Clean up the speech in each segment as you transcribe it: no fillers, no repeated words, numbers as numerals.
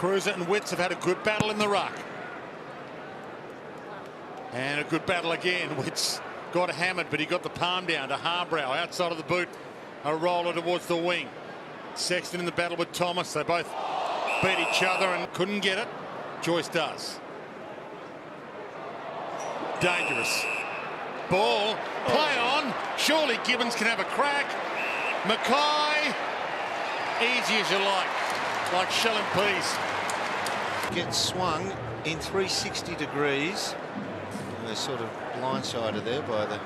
Cruiser and Witts have had a good battle in the ruck. And a good battle again. Witts got hammered, but he got the palm down to Harbrow outside of the boot. A roller towards the wing. Sexton in the battle with Thomas. They both beat each other and couldn't get it. Joyce does. Dangerous. Ball. Play on. Surely Gibbons can have a crack. Mackay. Easy as you like shelling peas. Gets swung in 360 degrees. And they're sort of blindsided there by the...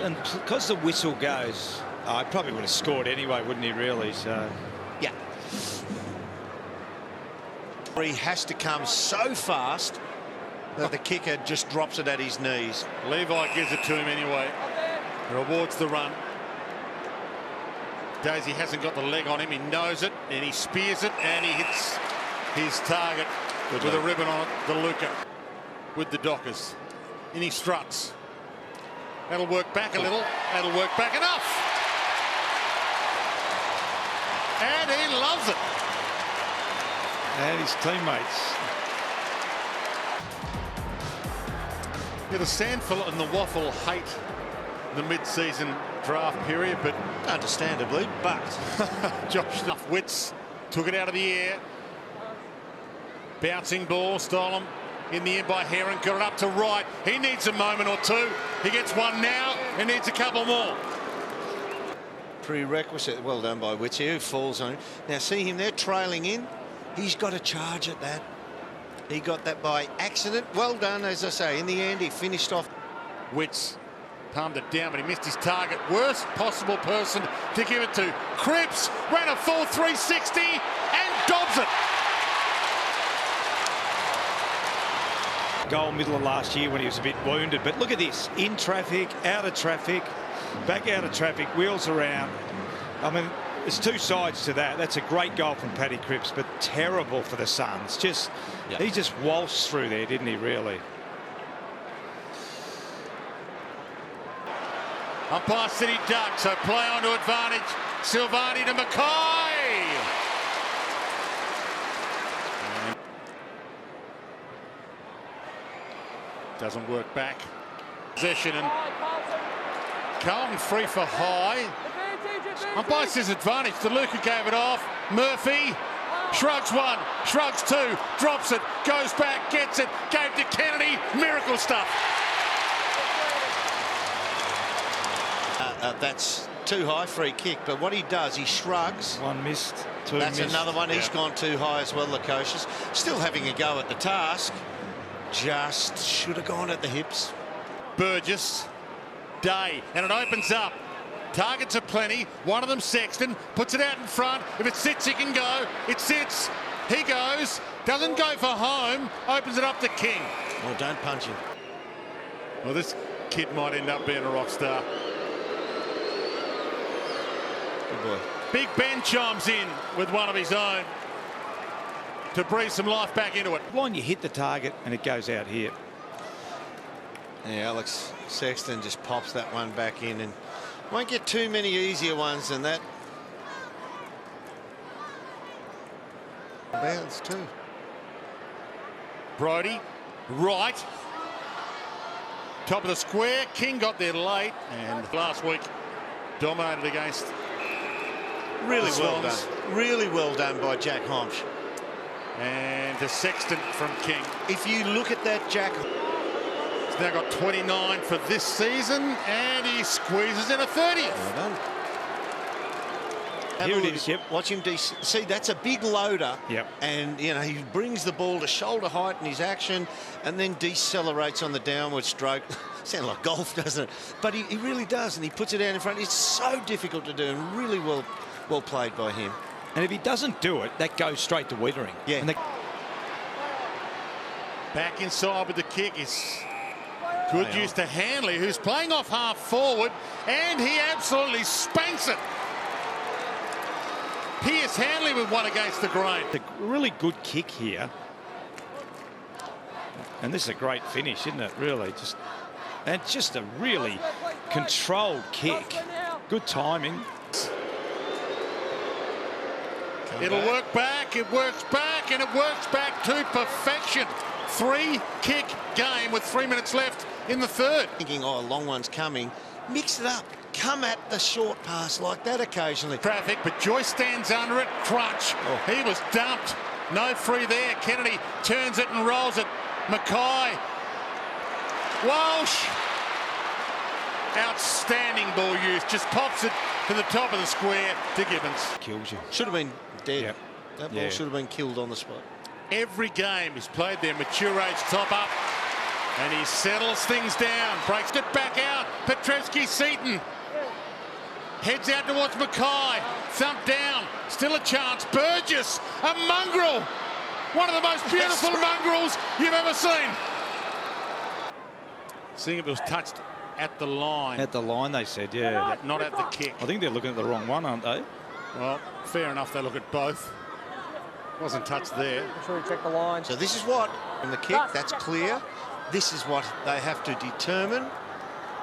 And because the whistle goes, I probably would have scored anyway, wouldn't he, really? So yeah. He has to come so fast that the kicker just drops it at his knees. Levi gives it to him anyway. Rewards the run. Daisy hasn't got the leg on him. He knows it and he spears it and he hits his target with a ribbon on it. The Luca with the Dockers. And he struts. That'll work back a little. That'll work back enough. And he loves it. And his teammates. Yeah, the Sandful and the Waffle hate the mid-season draft period, but understandably, but Josh Witts took it out of the air. Bouncing ball, stolen in the end by Heron, got it up to right. He needs a moment or two. He gets one now and needs a couple more. Prerequisite, well done by Witts here, who falls on him. Now see him there trailing in. He's got a charge at that. He got that by accident. Well done, as I say. In the end, he finished off. Witts palmed it down, but he missed his target. Worst possible person to give it to. Cripps ran a full 360 and dobs it. Goal middle of last year when he was a bit wounded. But look at this. In traffic, out of traffic, back out of traffic, wheels around. I mean, there's two sides to that. That's a great goal from Paddy Cripps, but terrible for the Suns. He just waltzed through there, didn't he, really? Umpire City duck, so play on to advantage. Silvani to Mackay. Doesn't work back. Possession and Carlton free for high. Umpire says advantage. DeLuca gave it off. Murphy shrugs one, shrugs two, drops it, goes back, gets it, gave to Kennedy. Miracle stuff. That's too high, free kick, but what he does, he shrugs. One missed, two That's missed. another one. He's gone too high as well, Lukosius. Still having a go at the task. Just should have gone at the hips. Burgess, Day, and it opens up. Targets are plenty. One of them, Sexton, puts it out in front. If it sits, he can go. It sits. He goes. Doesn't go for home. Opens it up to King. Well, don't punch him. Well, this kid might end up being a rock star. Good boy. Big Ben chimes in with one of his own to breathe some life back into it. Line, you hit the target and it goes out here. Yeah, Alex Sexton just pops that one back in and won't get too many easier ones than that. Bounce too. Brodie, right. Top of the square. King got there late and last week dominated against Really well done. Really well done by Jack Homsch. And to Sexton from King. If you look at that, Jack, he's now got 29 for this season and he squeezes in a 30th. Well done. Here it is, yep. Watch him. See, that's a big loader. Yep. And, you know, he brings the ball to shoulder height in his action and then decelerates on the downward stroke. Sounds like golf, doesn't it? But he really does, and he puts it out in front. It's so difficult to do and really well played by him. And if he doesn't do it, that goes straight to Wittering. Yeah. And back inside with the kick is good use to Hanley, who's playing off half forward, and he absolutely spanks it. Pierce Hanley with one against the grain. a really good kick here. And this is a great finish, isn't it, really? Just a really controlled kick. Good timing. It'll work back, it works back, and it works back to perfection. 3-kick game with 3 minutes left in the third. Thinking, oh, a long one's coming. Mix it up. Come at the short pass like that occasionally. Traffic, but Joyce stands under it. Crutch. Oh. He was dumped. No free there. Kennedy turns it and rolls it. Mackay. Walsh. Outstanding ball use. Just pops it to the top of the square to Gibbons. Kills you. Should have been dead. Yep. That ball should have been killed on the spot. Every game he's played there. Mature age top up. And he settles things down. Breaks it back out. Petrevsky-Seton. Heads out towards Mackay. Thump down. Still a chance. Burgess. A mongrel. One of the most beautiful mongrels you've ever seen. Seeing if it was touched at the line. At the line, they said, yeah. Not at the kick. I think they're looking at the wrong one, aren't they? Well, fair enough. They look at both. Wasn't touched there. Make sure you check the line. So this is what, in the kick, that's clear. This is what they have to determine,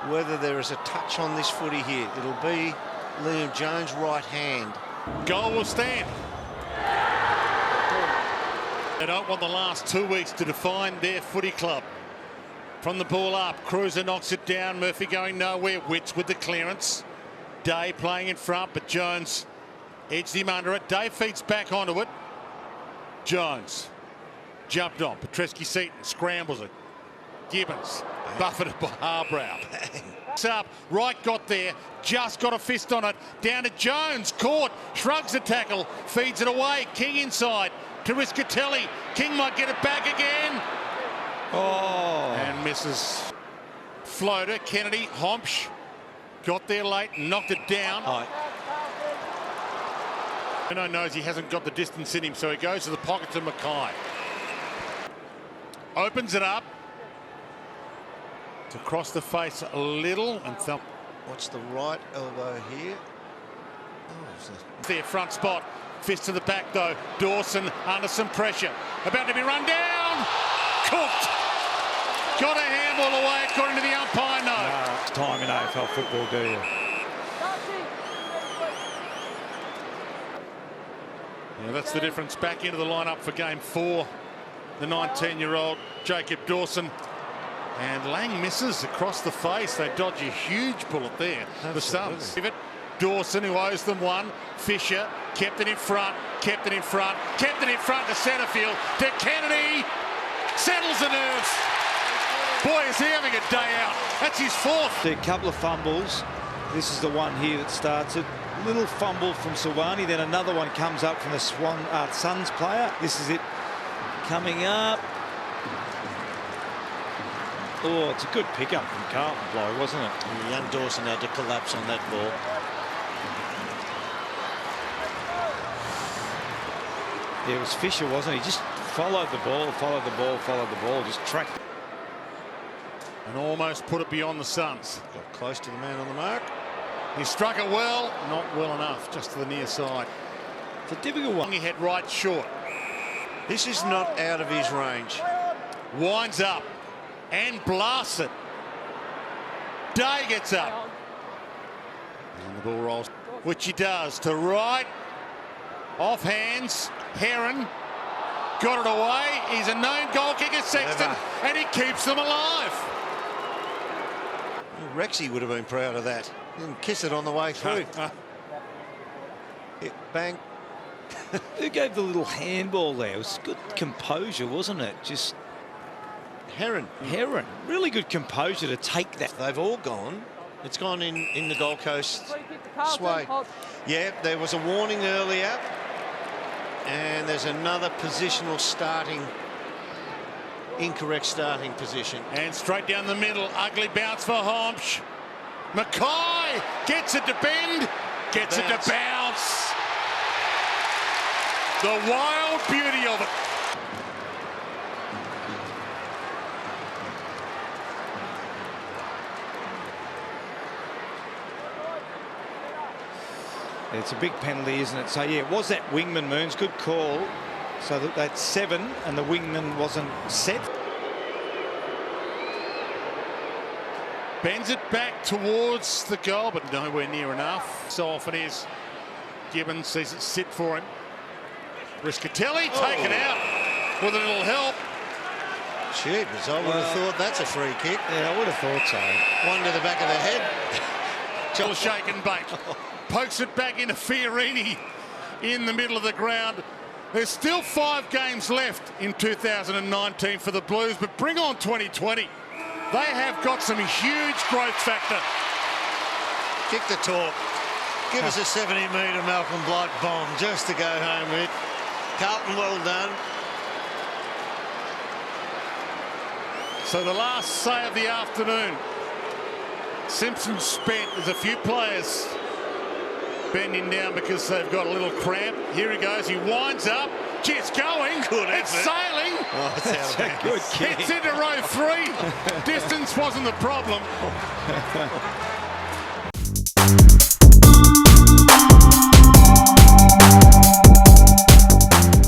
whether there is a touch on this footy here. It'll be Liam Jones' right hand. Goal will stand. They don't want the last 2 weeks to define their footy club. From the ball up, Cruiser knocks it down. Murphy going nowhere. Witts with the clearance. Day playing in front, but Jones edged him under it. Day feeds back onto it. Jones jumped on. Petrevsky-Seton scrambles it. Gibbons buffeted by Harbrow. Up, Wright got there, just got a fist on it. Down to Jones, caught, shrugs the tackle, feeds it away. King inside to Riscatelli. King might get it back again. Oh. And misses. Floater, Kennedy, Hompsch got there late and knocked it down. Bruno knows he hasn't got the distance in him, so he goes to the pocket to Mackay. Opens it up. To cross the face a little and thump. What's the right elbow here? Their front spot. Fist to the back though. Dawson under some pressure. About to be run down. Cooked. Got a handball away according to the umpire. No. It's time in AFL football, do you? Yeah, that's the difference. Back into the lineup for game 4. The 19-year-old Jacob Dawson. And Lang misses across the face. They dodge a huge bullet there. The Suns. Give it. Dawson, who owes them one. Fisher kept it in front. Kept it in front. Kept it in front to centre field. To Kennedy. Settles the nerves. Boy, is he having a day out. That's his 4th. A couple of fumbles. This is the one here that starts it. Little fumble from Silvani. Then another one comes up from the Suns player. This is it. Coming up. Oh, it's a good pickup from Carlton, blow, wasn't it? And young Dawson had to collapse on that ball. Yeah, it was Fisher, wasn't he? Just followed the ball, followed the ball, followed the ball, just tracked it. And almost put it beyond the Suns. Got close to the man on the mark. He struck it well, not well enough, just to the near side. It's a difficult one. He hit right short. This is not out of his range. Winds up and blasts it. Day gets up. And the ball rolls, which he does to right. Off hands. Heron got it away. He's a known goal kicker, Sexton, and he keeps them alive. Rexy would have been proud of that. He didn't kiss it on the way through. Bang. Who gave the little handball there? It was good composure, wasn't it? Just Heron. Really good composure to take that. They've all gone. It's gone in the Gold Coast sway. Yeah, there was a warning earlier. And there's another positional starting, incorrect starting position. And straight down the middle, ugly bounce for Hompsch. Mackay gets it to bend, gets it to bounce. The wild beauty of it. It's a big penalty, isn't it? So, yeah, it was that wingman, Moons. Good call. So that's 7, and the wingman wasn't set. Bends it back towards the goal, but nowhere near enough. So often is. Gibbons sees it sit for him. Riscatelli taken out with a little help. Jeepers, I would have thought that's a free kick. Yeah, I would have thought so. One to the back of the head. Joel shaken bait. Pokes it back into Fiorini in the middle of the ground. There's still 5 games left in 2019 for the Blues, but bring on 2020. They have got some huge growth factor. Kick the talk. Give us a 70-metre Malcolm Blight bomb just to go home with. Carlton, well done. So the last say of the afternoon. Simpson spent. There's a few players bending down because they've got a little cramp. Here he goes. He winds up. Gee, it's going. Good it's effort. sailing. Oh, it's out of bounds. Good kick. It's into row 3. Distance wasn't the problem.